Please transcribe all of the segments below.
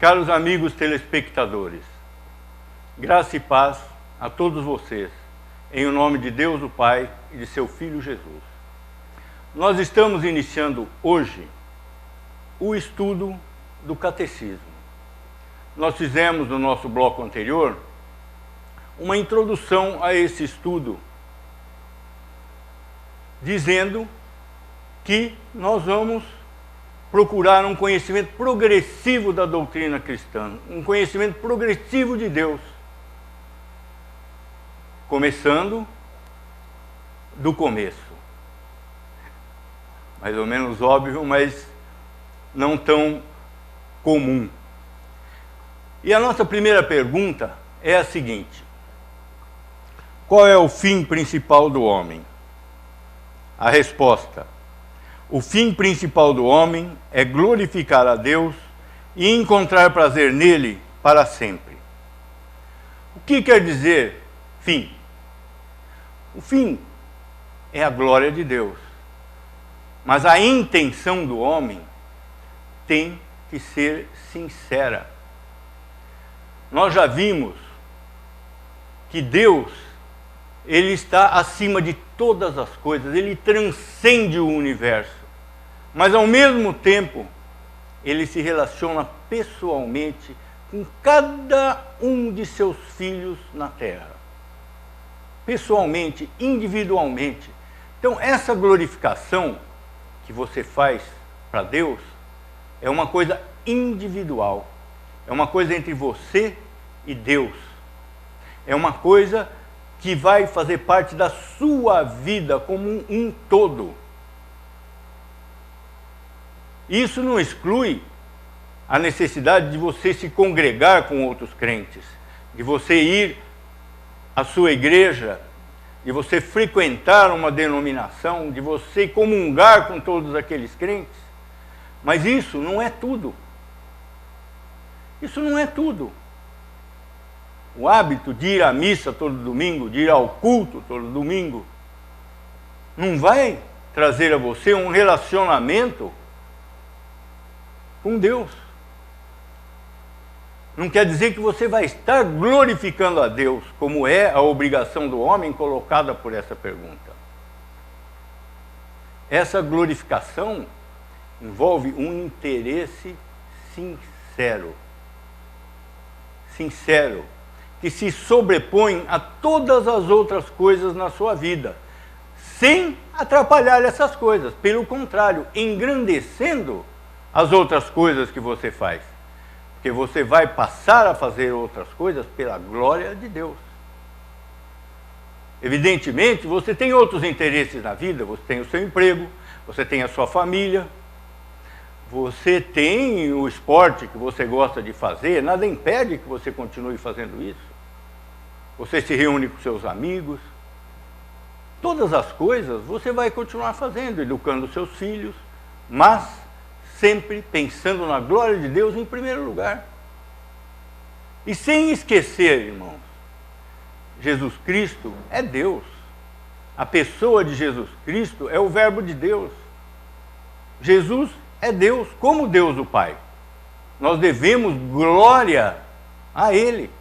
Caros amigos telespectadores, graça e paz a todos vocês, em o nome de Deus o Pai e de seu Filho Jesus. Nós estamos iniciando hoje o estudo do Catecismo. Nós fizemos no nosso bloco anterior uma introdução a esse estudo, dizendo que nós vamos procurar um conhecimento progressivo da doutrina cristã, um conhecimento progressivo de Deus, começando do começo. Mais ou menos óbvio, mas não tão comum. E a nossa primeira pergunta é a seguinte: qual é o fim principal do homem? A resposta: o fim principal do homem é glorificar a Deus e encontrar prazer nele para sempre. O que quer dizer fim? O fim é a glória de Deus. Mas a intenção do homem tem que ser sincera. Nós já vimos que Deus, Ele está acima de todas as coisas, Ele transcende o universo. Mas ao mesmo tempo, Ele se relaciona pessoalmente com cada um de seus filhos na terra. Pessoalmente, individualmente. Então, essa glorificação que você faz para Deus é uma coisa individual. É uma coisa entre você e Deus. É uma coisa que vai fazer parte da sua vida como um todo. Isso não exclui a necessidade de você se congregar com outros crentes, de você ir à sua igreja, de você frequentar uma denominação, de você comungar com todos aqueles crentes. Mas isso não é tudo. Isso não é tudo. O hábito de ir à missa todo domingo, de ir ao culto todo domingo, não vai trazer a você um relacionamento com Deus. Não quer dizer que você vai estar glorificando a Deus, como é a obrigação do homem colocada por essa pergunta. Essa glorificação envolve um interesse sincero. Sincero, que se sobrepõe a todas as outras coisas na sua vida, sem atrapalhar essas coisas. Pelo contrário, engrandecendo as outras coisas que você faz. Porque você vai passar a fazer outras coisas pela glória de Deus. Evidentemente, você tem outros interesses na vida, você tem o seu emprego, você tem a sua família, você tem o esporte que você gosta de fazer, nada impede que você continue fazendo isso. Você se reúne com seus amigos. Todas as coisas você vai continuar fazendo, educando seus filhos, mas sempre pensando na glória de Deus em primeiro lugar. E sem esquecer, irmãos, Jesus Cristo é Deus. A pessoa de Jesus Cristo é o Verbo de Deus. Jesus é Deus, como Deus o Pai. Nós devemos glória a Ele.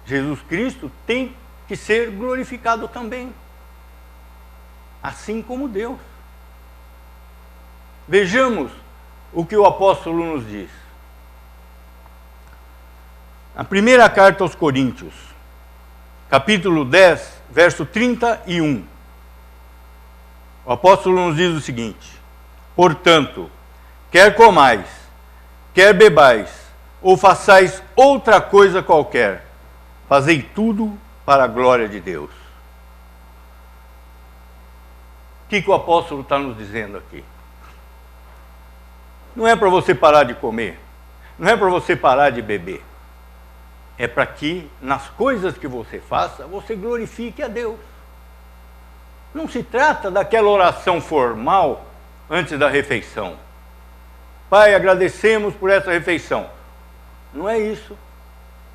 Jesus Cristo tem que ser glorificado também, assim como Deus. Vejamos o que o apóstolo nos diz. Na primeira carta aos Coríntios, capítulo 10, verso 31. O apóstolo nos diz o seguinte: portanto, quer comais, quer bebais, ou façais outra coisa qualquer, fazei tudo para a glória de Deus. O que o apóstolo está nos dizendo aqui? Não é para você parar de comer, não é para você parar de beber. É para que nas coisas que você faça, você glorifique a Deus. Não se trata daquela oração formal antes da refeição. Pai, agradecemos por essa refeição. Não é isso.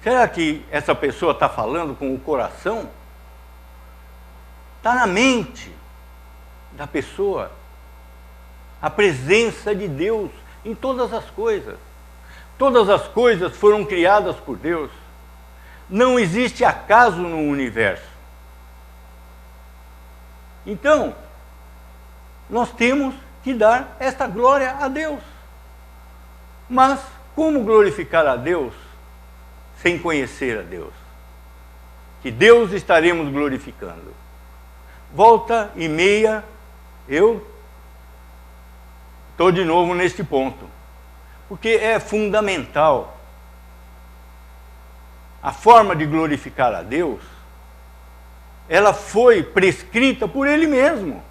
Será que essa pessoa está falando com o coração? Está na mente da pessoa a presença de Deus em todas as coisas. Todas as coisas foram criadas por Deus. Não existe acaso no universo. Então, nós temos que dar esta glória a Deus. Mas como glorificar a Deus sem conhecer a Deus? Que Deus estaremos glorificando. Volta e meia, eu estou de novo neste ponto. Porque é fundamental. A forma de glorificar a Deus, ela foi prescrita por Ele mesmo,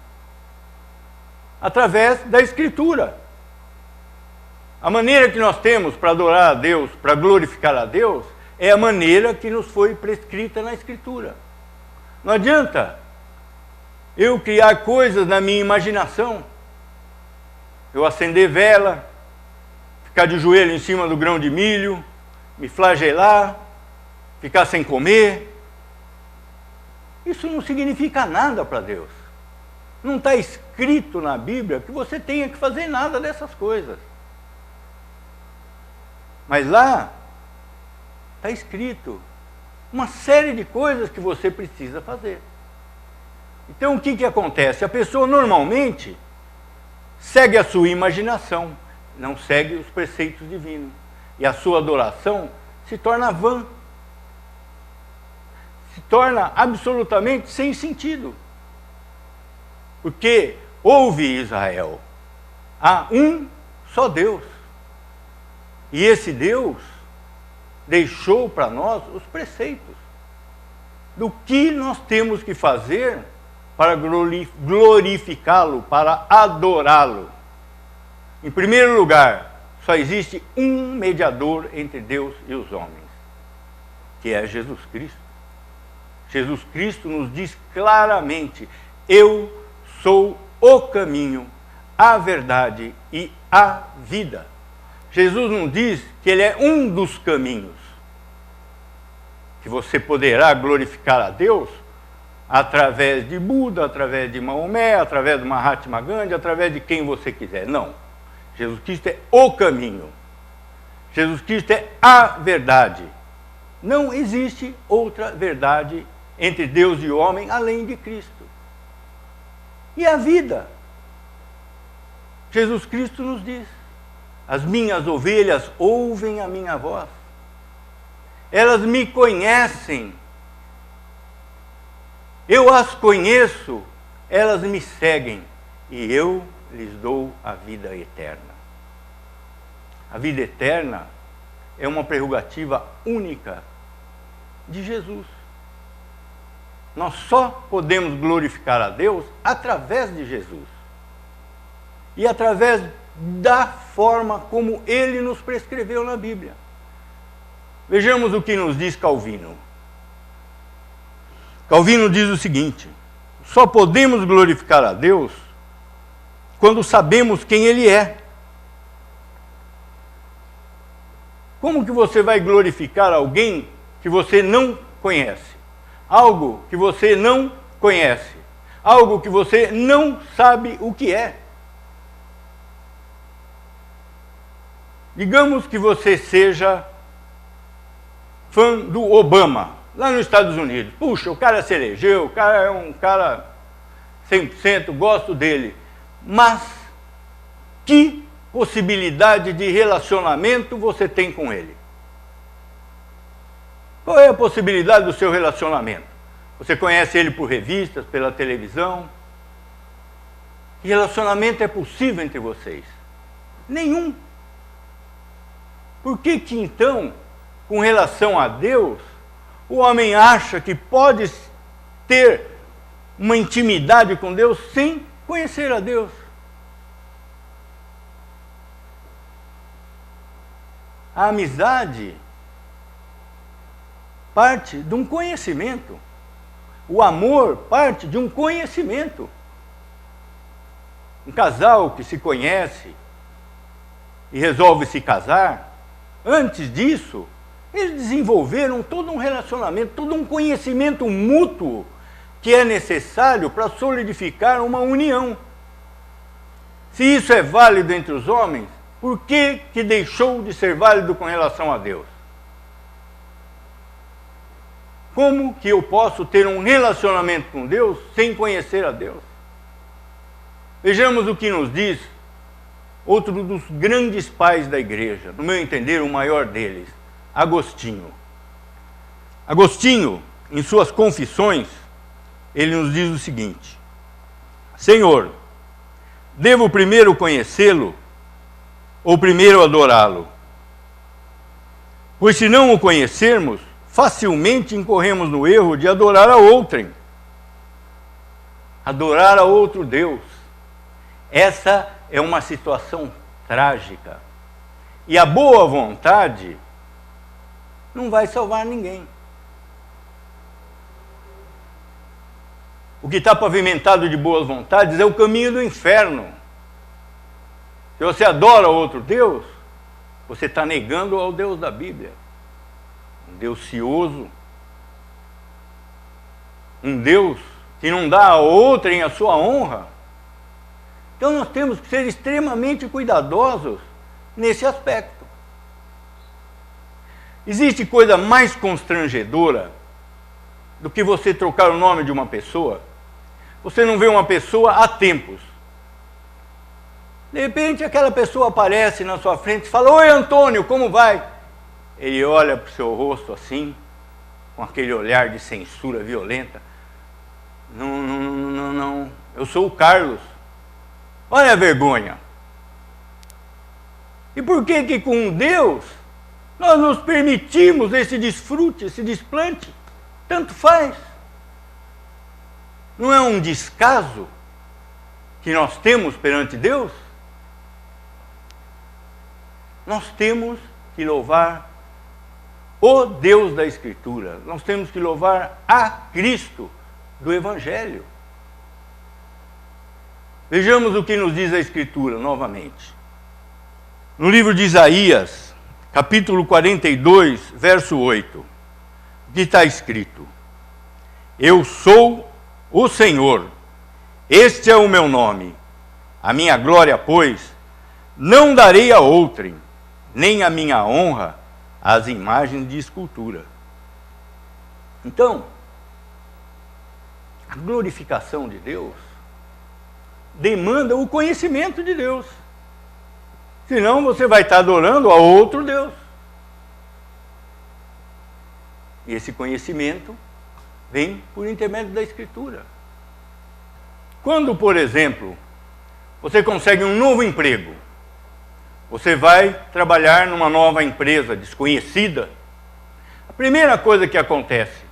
através da Escritura. A maneira que nós temos para adorar a Deus, para glorificar a Deus, é a maneira que nos foi prescrita na Escritura. Não adianta eu criar coisas na minha imaginação, eu acender vela, ficar de joelho em cima do grão de milho, me flagelar, ficar sem comer. Isso não significa nada para Deus. Não está escrito na Bíblia que você tenha que fazer nada dessas coisas. Mas lá está escrito uma série de coisas que você precisa fazer. Então o que acontece? A pessoa normalmente segue a sua imaginação, não segue os preceitos divinos. E a sua adoração se torna vã. Se torna absolutamente sem sentido. Porque ouve Israel, há um só Deus. E esse Deus deixou para nós os preceitos do que nós temos que fazer para glorificá-lo, para adorá-lo. Em primeiro lugar, só existe um mediador entre Deus e os homens, que é Jesus Cristo. Jesus Cristo nos diz claramente: eu sou o caminho, a verdade e a vida. Jesus não diz que ele é um dos caminhos, que você poderá glorificar a Deus através de Buda, através de Maomé, através de Mahatma Gandhi, através de quem você quiser. Não. Jesus Cristo é o caminho. Jesus Cristo é a verdade. Não existe outra verdade entre Deus e o homem além de Cristo. E a vida? Jesus Cristo nos diz: as minhas ovelhas ouvem a minha voz. Elas me conhecem. Eu as conheço, elas me seguem e eu lhes dou a vida eterna. A vida eterna é uma prerrogativa única de Jesus. Nós só podemos glorificar a Deus através de Jesus. E através da forma como Ele nos prescreveu na Bíblia. Vejamos o que nos diz Calvino. Calvino diz o seguinte: só podemos glorificar a Deus quando sabemos quem Ele é. Como que você vai glorificar alguém que você não conhece? Algo que você não conhece. Algo que você não sabe o que é. Digamos que você seja fã do Obama, lá nos Estados Unidos. Puxa, o cara se elegeu, o cara é um cara 100%, gosto dele. Mas que possibilidade de relacionamento você tem com ele? Qual é a possibilidade do seu relacionamento? Você conhece ele por revistas, pela televisão? Que relacionamento é possível entre vocês? Nenhum. Por que que então, com relação a Deus, o homem acha que pode ter uma intimidade com Deus sem conhecer a Deus? A amizade parte de um conhecimento. O amor parte de um conhecimento. Um casal que se conhece e resolve se casar, antes disso, eles desenvolveram todo um relacionamento, todo um conhecimento mútuo que é necessário para solidificar uma união. Se isso é válido entre os homens, Por que que deixou de ser válido com relação a Deus? Como que eu posso ter um relacionamento com Deus sem conhecer a Deus? Vejamos o que nos diz outro dos grandes pais da igreja, no meu entender, o maior deles, Agostinho. Agostinho, em suas confissões, ele nos diz o seguinte: Senhor, devo primeiro conhecê-lo ou primeiro adorá-lo? Pois se não o conhecermos, facilmente incorremos no erro de adorar a outrem. Adorar a outro Deus. Essa é uma situação trágica. E a boa vontade não vai salvar ninguém. O que está pavimentado de boas vontades é o caminho do inferno. Se você adora outro Deus, você está negando ao Deus da Bíblia. Um Deus cioso. Um Deus que não dá a outrem a sua honra. Então nós temos que ser extremamente cuidadosos nesse aspecto. Existe coisa mais constrangedora do que você trocar o nome de uma pessoa? Você não vê uma pessoa há tempos. De repente aquela pessoa aparece na sua frente e fala: Oi, Antônio, como vai? Ele olha para o seu rosto assim, com aquele olhar de censura violenta. Não, eu sou o Carlos. Olha a vergonha. E por que que com Deus nós nos permitimos esse desfrute, esse desplante? Tanto faz. Não é um descaso que nós temos perante Deus? Nós temos que louvar o Deus da Escritura. Nós temos que louvar a Cristo do Evangelho. Vejamos o que nos diz a Escritura novamente. No livro de Isaías, capítulo 42, verso 8, o que está escrito? Eu sou o Senhor, este é o meu nome. A minha glória, pois, não darei a outrem, nem a minha honra às imagens de escultura. Então, a glorificação de Deus demanda o conhecimento de Deus. Senão você vai estar adorando a outro Deus. E esse conhecimento vem por intermédio da Escritura. Quando, por exemplo, você consegue um novo emprego, você vai trabalhar numa nova empresa desconhecida, a primeira coisa que acontece,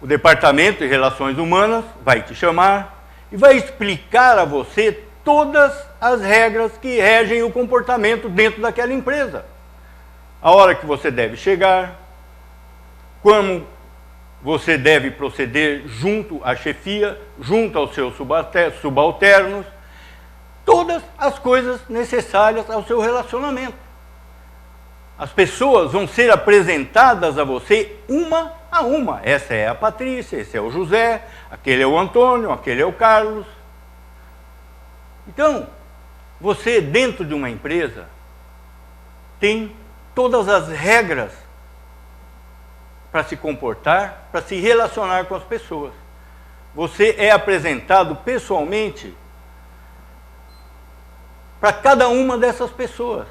o Departamento de Relações Humanas vai te chamar e vai explicar a você todas as regras que regem o comportamento dentro daquela empresa. A hora que você deve chegar, como você deve proceder junto à chefia, junto aos seus subalternos, todas as coisas necessárias ao seu relacionamento. As pessoas vão ser apresentadas a você uma a uma. Essa é a Patrícia, esse é o José, aquele é o Antônio, aquele é o Carlos. Então, você dentro de uma empresa tem todas as regras para se comportar, para se relacionar com as pessoas. Você é apresentado pessoalmente para cada uma dessas pessoas.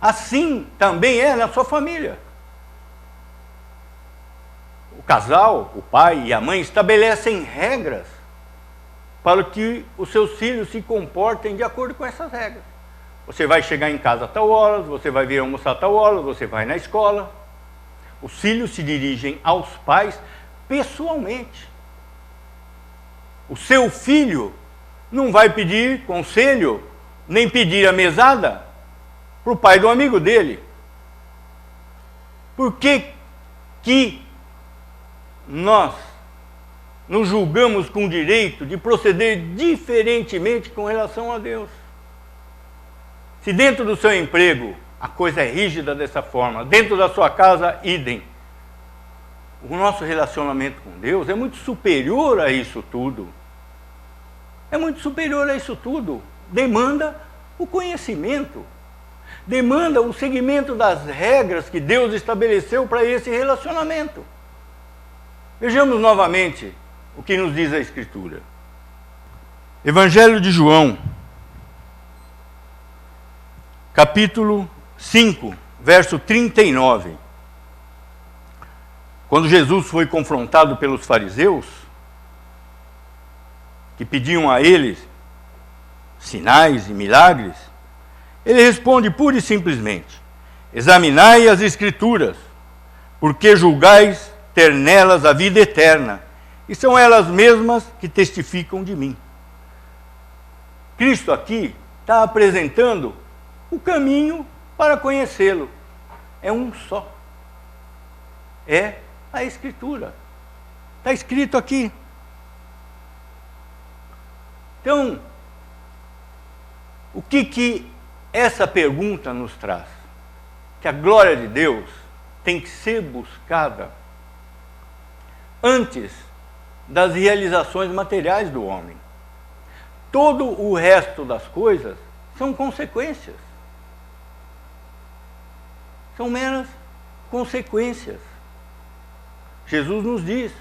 Assim também é na sua família. O casal, o pai e a mãe estabelecem regras para que os seus filhos se comportem de acordo com essas regras. Você vai chegar em casa a tal hora, você vai vir almoçar a tal hora, você vai na escola. Os filhos se dirigem aos pais pessoalmente. O seu filho não vai pedir conselho, nem pedir a mesada para o pai do amigo dele. Por que que nós nos julgamos com o direito de proceder diferentemente com relação a Deus? Se dentro do seu emprego a coisa é rígida dessa forma, dentro da sua casa, idem. O nosso relacionamento com Deus é muito superior a isso tudo. É muito superior a isso tudo. Demanda O conhecimento demanda o seguimento das regras que Deus estabeleceu para esse relacionamento. Vejamos novamente o que nos diz a Escritura. Evangelho de João, capítulo 5, verso 39. Quando Jesus foi confrontado pelos fariseus, que pediam a ele sinais e milagres, ele responde pura e simplesmente: examinai as Escrituras, porque julgais ter nelas a vida eterna, e são elas mesmas que testificam de mim. Cristo aqui está apresentando o caminho para conhecê-lo. É um só. É a Escritura. Está escrito aqui. Então, o que essa pergunta nos traz? Que a glória de Deus tem que ser buscada antes das realizações materiais do homem. Todo o resto das coisas são consequências. São meras consequências. Jesus nos diz: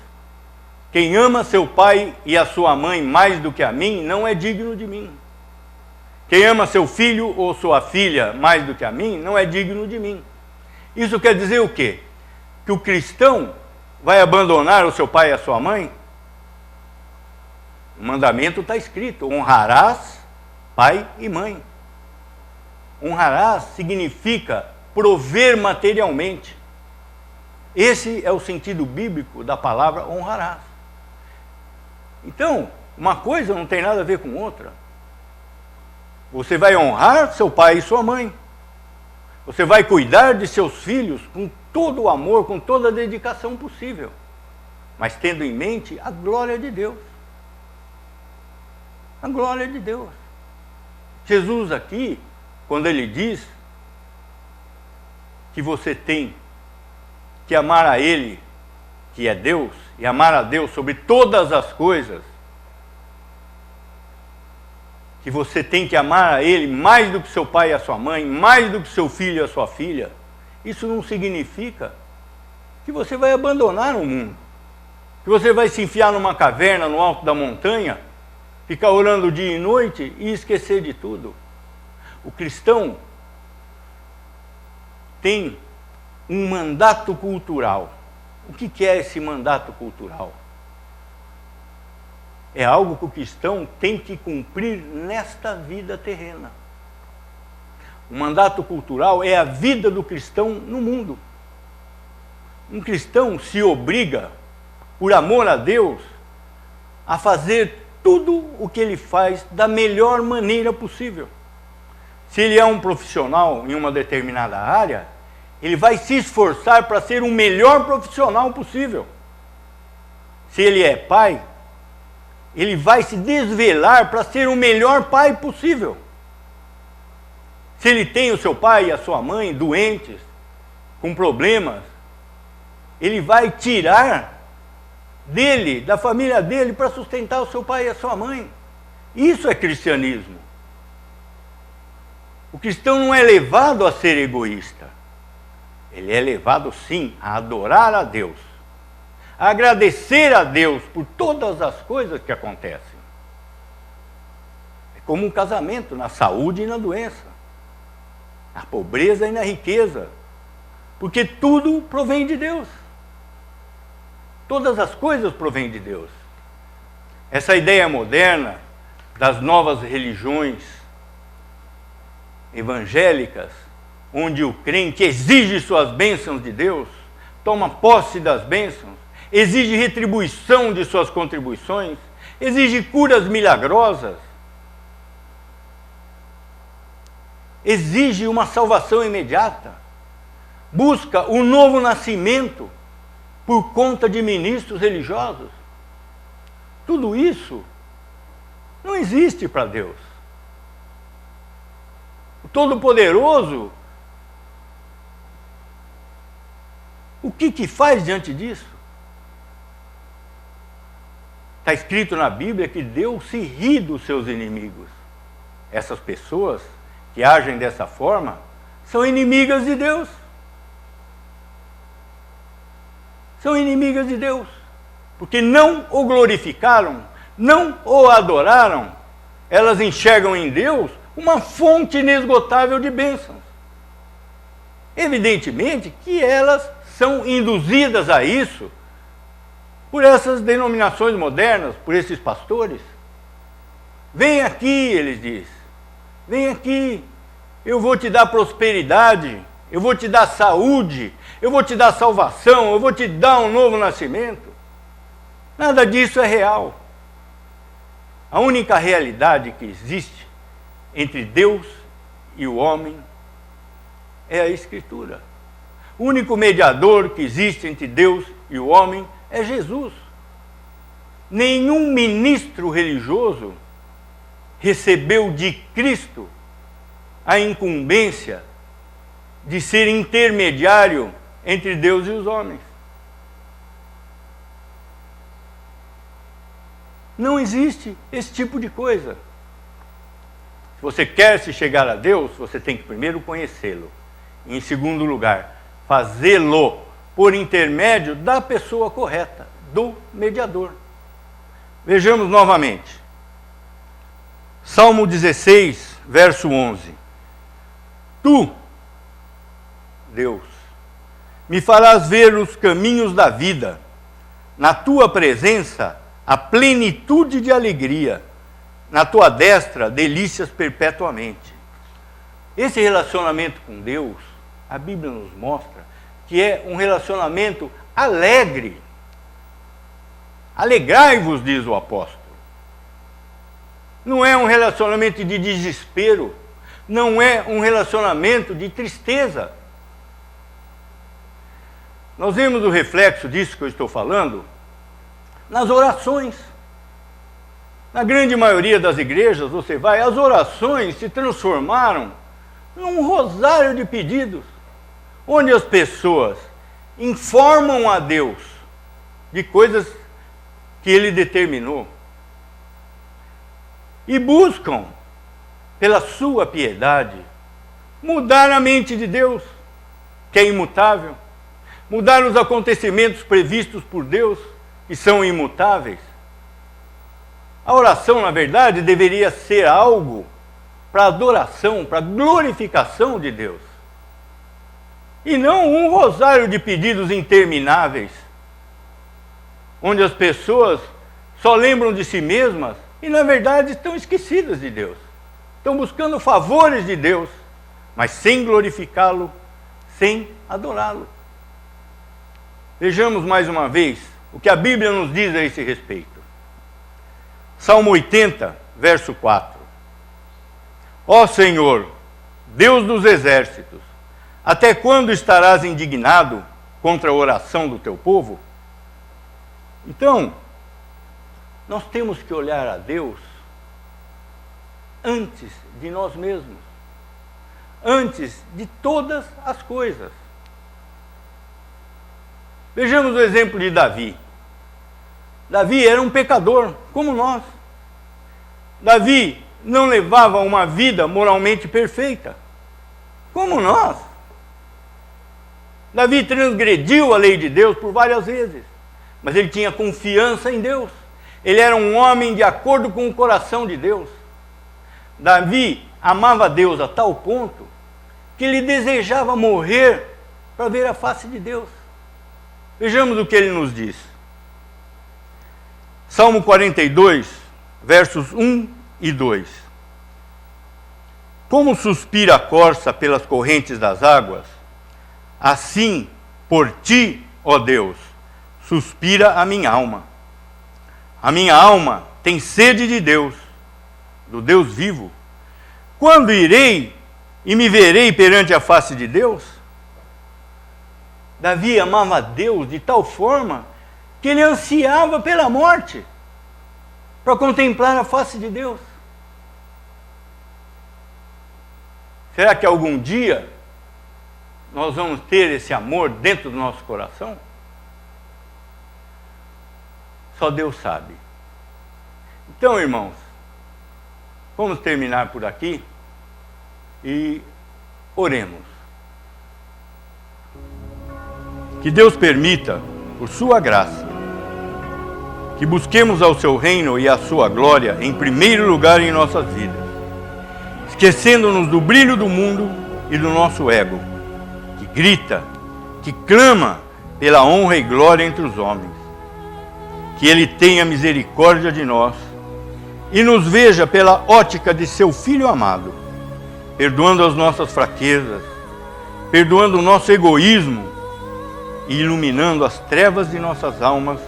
quem ama seu pai e a sua mãe mais do que a mim, não é digno de mim. Quem ama seu filho ou sua filha mais do que a mim, não é digno de mim. Isso quer dizer o quê? Que o cristão vai abandonar o seu pai e a sua mãe? O mandamento está escrito: honrarás pai e mãe. Honrarás significa prover materialmente. Esse é o sentido bíblico da palavra honrarás. Então, uma coisa não tem nada a ver com outra. Você vai honrar seu pai e sua mãe. Você vai cuidar de seus filhos com todo o amor, com toda a dedicação possível, mas tendo em mente a glória de Deus. A glória de Deus. Jesus aqui, quando ele diz que você tem que amar a Ele, que é Deus, e amar a Deus sobre todas as coisas, que você tem que amar a Ele mais do que seu pai e a sua mãe, mais do que seu filho e a sua filha, isso não significa que você vai abandonar o mundo, que você vai se enfiar numa caverna no alto da montanha, ficar orando dia e noite e esquecer de tudo. O cristão tem um mandato cultural. O que é esse mandato cultural? É algo que o cristão tem que cumprir nesta vida terrena. O mandato cultural é a vida do cristão no mundo. Um cristão se obriga, por amor a Deus, a fazer tudo o que ele faz da melhor maneira possível. Se ele é um profissional em uma determinada área, ele vai se esforçar para ser o melhor profissional possível. Se ele é pai, ele vai se desvelar para ser o melhor pai possível. Se ele tem o seu pai e a sua mãe doentes, com problemas, ele vai tirar dele, da família dele, para sustentar o seu pai e a sua mãe. Isso é cristianismo. O cristão não é levado a ser egoísta. Ele é levado, sim, a adorar a Deus, a agradecer a Deus por todas as coisas que acontecem. É como um casamento, na saúde e na doença, na pobreza e na riqueza, porque tudo provém de Deus. Todas as coisas provêm de Deus. Essa ideia moderna das novas religiões evangélicas, onde o crente exige suas bênçãos de Deus, toma posse das bênçãos, exige retribuição de suas contribuições, exige curas milagrosas, exige uma salvação imediata, busca o novo nascimento por conta de ministros religiosos. Tudo isso não existe para Deus. O Todo-Poderoso, o que faz diante disso? Está escrito na Bíblia que Deus se ri dos seus inimigos. Essas pessoas que agem dessa forma são inimigas de Deus. São inimigas de Deus, porque não o glorificaram, não o adoraram. Elas enxergam em Deus uma fonte inesgotável de bênçãos. Evidentemente que elas são induzidas a isso por essas denominações modernas, por esses pastores. Vem aqui, eles dizem, vem aqui, eu vou te dar prosperidade, eu vou te dar saúde, eu vou te dar salvação, eu vou te dar um novo nascimento. Nada disso é real. A única realidade que existe entre Deus e o homem é a Escritura. O único mediador que existe entre Deus e o homem é Jesus. Nenhum ministro religioso recebeu de Cristo a incumbência de ser intermediário entre Deus e os homens. Não existe esse tipo de coisa. Se você quer se chegar a Deus, você tem que primeiro conhecê-lo. Em segundo lugar, fazê-lo por intermédio da pessoa correta, do mediador. Vejamos novamente. Salmo 16, verso 11. Tu, Deus, me farás ver os caminhos da vida. Na tua presença, a plenitude de alegria. Na tua destra, delícias perpetuamente. Esse relacionamento com Deus, a Bíblia nos mostra que é um relacionamento alegre. Alegrai-vos, diz o apóstolo. Não é um relacionamento de desespero, não é um relacionamento de tristeza. Nós vemos o reflexo disso que eu estou falando nas orações. Na grande maioria das igrejas, você vai, as orações se transformaram num rosário de pedidos, onde as pessoas informam a Deus de coisas que Ele determinou e buscam, pela sua piedade, mudar a mente de Deus, que é imutável, mudar os acontecimentos previstos por Deus, que são imutáveis. A oração, na verdade, deveria ser algo para adoração, para glorificação de Deus. E não um rosário de pedidos intermináveis, onde as pessoas só lembram de si mesmas e, na verdade, estão esquecidas de Deus. Estão buscando favores de Deus, mas sem glorificá-lo, sem adorá-lo. Vejamos mais uma vez o que a Bíblia nos diz a esse respeito. Salmo 80, verso 4. Ó Senhor, Deus dos exércitos, até quando estarás indignado contra a oração do teu povo? Então, nós temos que olhar a Deus antes de nós mesmos, antes de todas as coisas. Vejamos o exemplo de Davi. Davi era um pecador, como nós. Davi não levava uma vida moralmente perfeita, como nós. Davi transgrediu a lei de Deus por várias vezes, mas ele tinha confiança em Deus. Ele era um homem de acordo com o coração de Deus. Davi amava Deus a tal ponto que ele desejava morrer para ver a face de Deus. Vejamos o que ele nos diz. Salmo 42, versos 1 e 2. Como suspira a corça pelas correntes das águas, assim por ti, ó Deus, suspira a minha alma. A minha alma tem sede de Deus, do Deus vivo. Quando irei e me verei perante a face de Deus? Davi amava a Deus de tal forma que ele ansiava pela morte para contemplar a face de Deus. Será que algum dia nós vamos ter esse amor dentro do nosso coração? Só Deus sabe. Então, irmãos, vamos terminar por aqui. e oremos. Que Deus permita, por sua graça, que busquemos ao seu reino e à sua glória em primeiro lugar em nossas vidas, esquecendo-nos do brilho do mundo e do nosso ego, que grita, que clama pela honra e glória entre os homens. Que Ele tenha misericórdia de nós e nos veja pela ótica de seu Filho amado, perdoando as nossas fraquezas, perdoando o nosso egoísmo e iluminando as trevas de nossas almas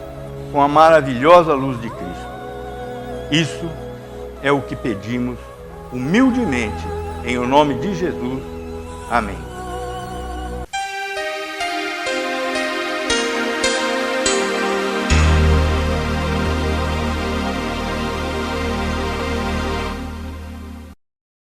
com a maravilhosa luz de Cristo. Isso é o que pedimos humildemente, em o nome de Jesus. Amém.